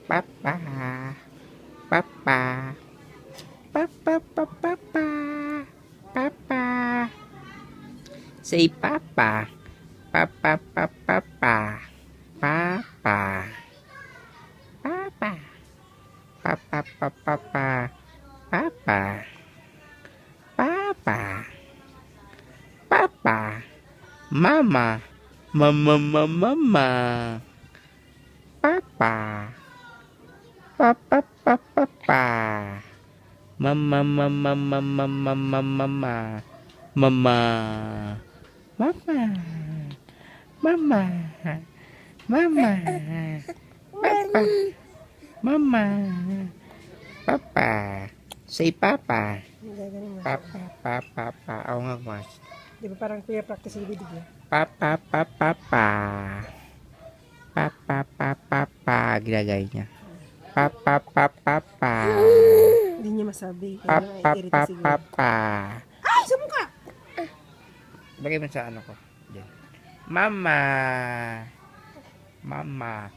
Papa. Papa. Papa, papa, papa. Papa. Say papa. Papa, papa, papa. Papa. Papa. Papa, papa, papa. Papa. Papa. Papa. Mama. Mama, mama, mama. Papa. Papa, papa, papa. Mama, mama, mama, mama, mama. Mama. Mama. Mama. Mama. Papa. Mama. Papa. Say papa. Gagaling mo. Papa, papa, papa. Oo nga, mas. Di ba parang practice yung video? Papa, papa, papa. Papa, papa, papa. Ginagay niya. Papa, papa, papa. Hindi niya masabi. Kaya Papa, naiirita papa, siguro. papa. Ay! Sa mukha! Bagay mo sa ano ko. Diyan. Mama. Mama.